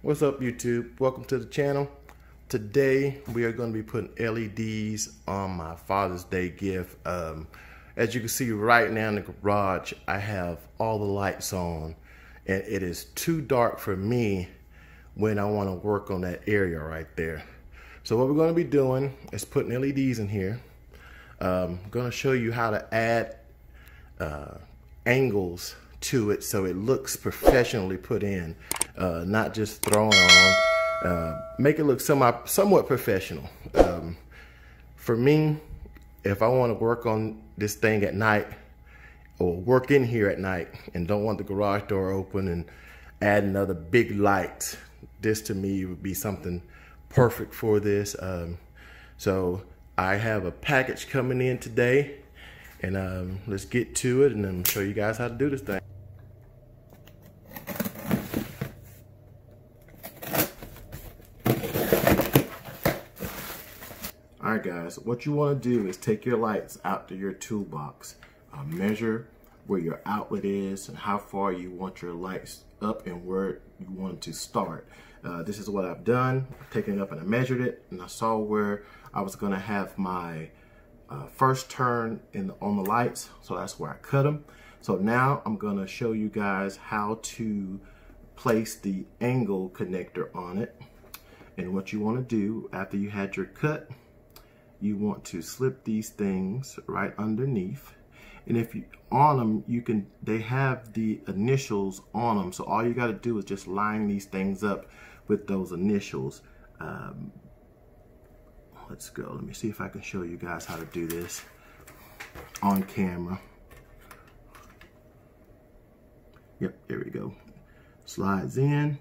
What's up, YouTube? Welcome to the channel. Today we are going to be putting LEDs on my Father's Day gift. As you can see right now in the garage, I have all the lights on and it is too dark for me when I want to work on that area right there. So what we're going to be doing is putting LEDs in here. I'm going to show you how to add angles to it so it looks professionally put in, not just thrown on. Make it look somewhat professional. For me, if I want to work on this thing at night or work in here at night and don't want the garage door open and add another big light, this to me would be something perfect for this. So I have a package coming in today, and let's get to it and then show you guys how to do this thing. Alright guys, what you want to do is take your lights out to your toolbox. Measure where your outlet is and how far you want your lights up and where you want to start. This is what I've done. I've taken it up and I measured it, and I saw where I was going to have my first turn on the lights, so that's where I cut them. So now I'm going to show you guys how to place the angle connector on it. And what you want to do after you had your cut, you want to slip these things right underneath, and if you on them, they have the initials on them, so all you got to do is just line these things up with those initials. Let's go. Let me see if I can show you guys how to do this on camera. Yep, there we go. Slides in.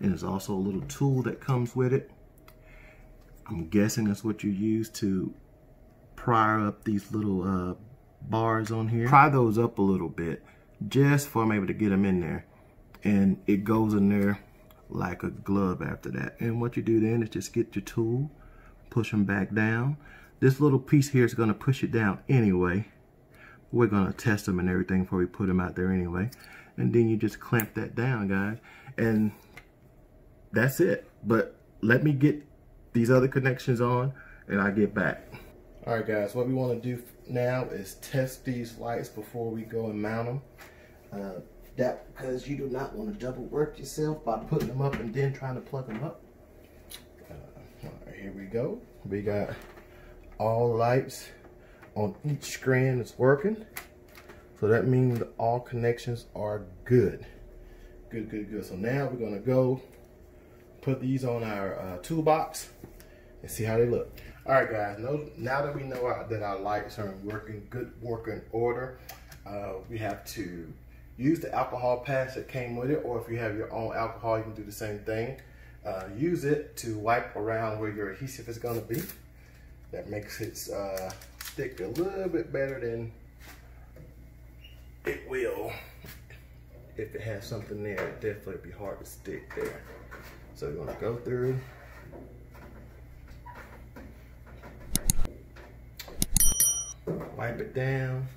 And there's also a little tool that comes with it. I'm guessing that's what you use to pry up these little bars on here. Pry those up a little bit just for I'm able to get them in there. And it goes in there like a glove after that. And what you do then is just get your tool, push them back down. This little piece here is going to push it down anyway. We're going to test them and everything before we put them out there anyway. And then you just clamp that down, guys. And that's it. But let me get these other connections on and I'll get back. Alright guys, what we want to do now is test these lights before we go and mount them. Because you do not want to double work yourself by putting them up and then trying to plug them up. Alright, here we go. We got all lights on each screen is working. So that means all connections are good. Good. So now we're going to go put these on our toolbox and see how they look. Alright guys, now that we know that our lights are in good working order, we have to use the alcohol patch that came with it, or if you have your own alcohol, you can do the same thing. Use it to wipe around where your adhesive is going to be. That makes it stick a little bit better than it will if it has something there. It definitely be hard to stick there. So we're going to go through. Wipe it down.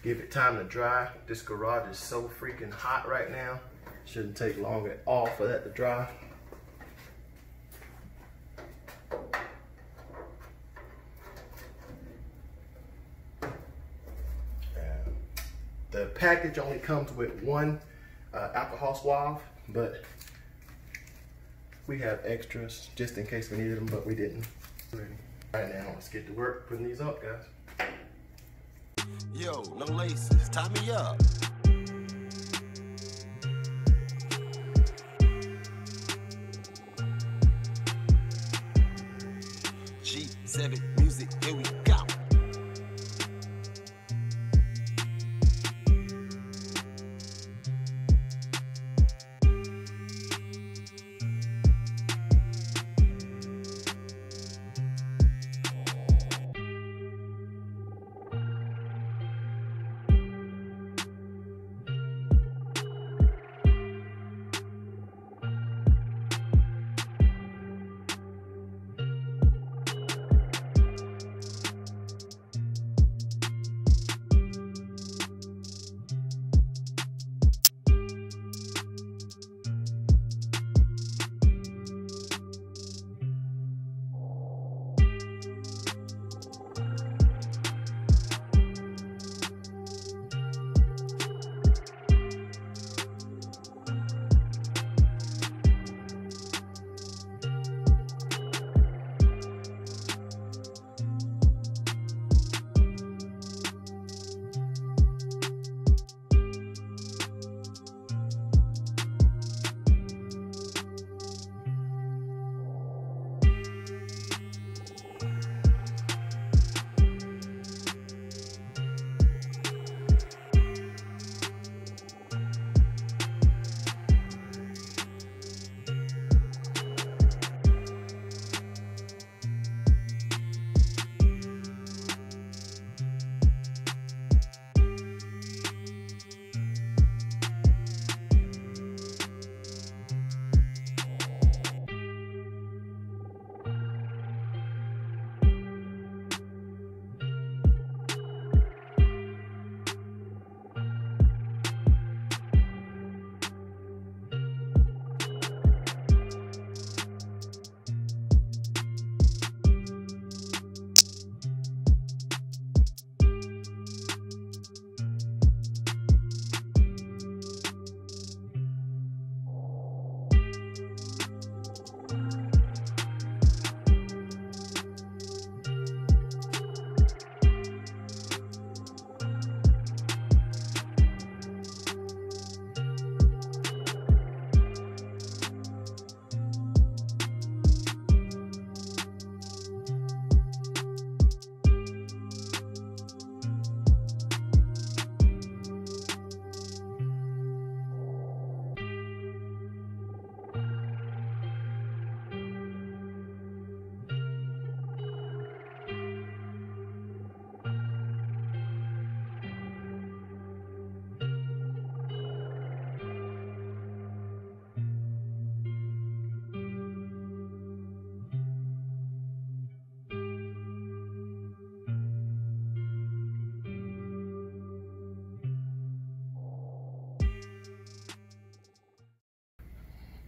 Give it time to dry. This garage is so freaking hot right now. Shouldn't take long at all for that to dry. The package only comes with one alcohol swab, but we have extras just in case we needed them, but we didn't. Right now, let's get to work putting these up, guys. Yo, no laces, tie me up. G7 music, here we go.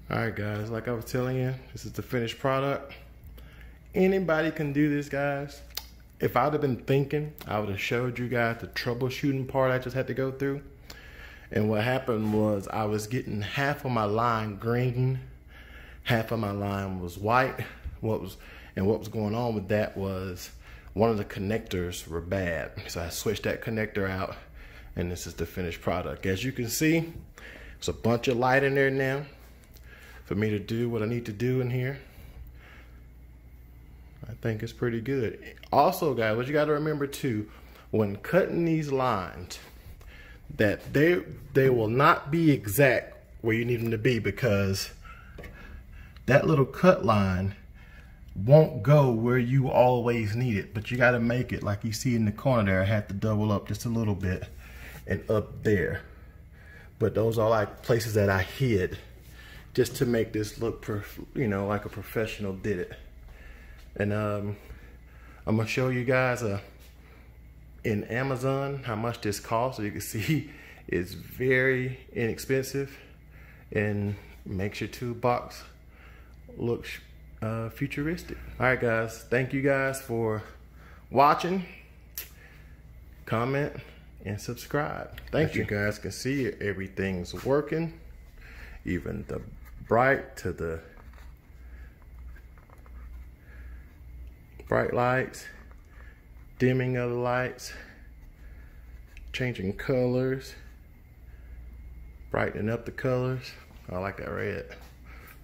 All right, guys, like I was telling you, this is the finished product. Anybody can do this, guys. If I'd have been thinking, I would have showed you guys the troubleshooting part I just had to go through. And what happened was I was getting half of my line green, half of my line was white. What was going on with that was one of the connectors were bad. So I switched that connector out, and this is the finished product. As you can see, there's a bunch of light in there now for me to do what I need to do in here. I think it's pretty good. Also, guys, what you got to remember too, when cutting these lines, that they will not be exact where you need them to be, because that little cut line won't go where you always need it. But you got to make it like you see in the corner there. I had to double up just a little bit and up there. But those are like places that I hid just to make this look, you know, like a professional did it. And I'm gonna show you guys in Amazon how much this costs, so you can see it's very inexpensive and makes your toolbox look futuristic. All right, guys, thank you guys for watching. Comment and subscribe. Thank you. You guys can see everything's working, even the bright to the bright lights, dimming of the lights, changing colors, brightening up the colors. I like that red.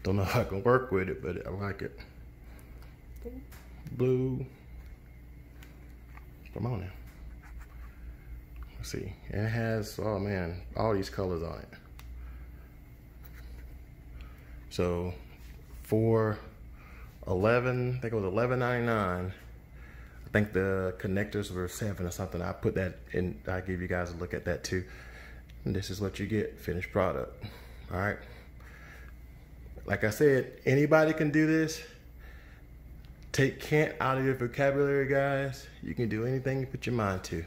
Don't know if I can work with it, but I like it. Blue. Come on now. Let's see. It has, oh man, all these colors on it. So for $11, I think it was $11.99. I think the connectors were $7 or something. I put that in, I give you guys a look at that too. And this is what you get, finished product. All right. Like I said, anybody can do this. Take can't out of your vocabulary, guys. You can do anything you put your mind to.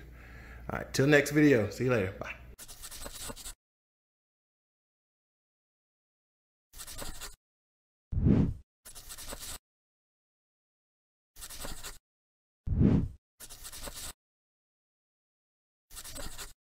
All right, till next video. See you later. Bye.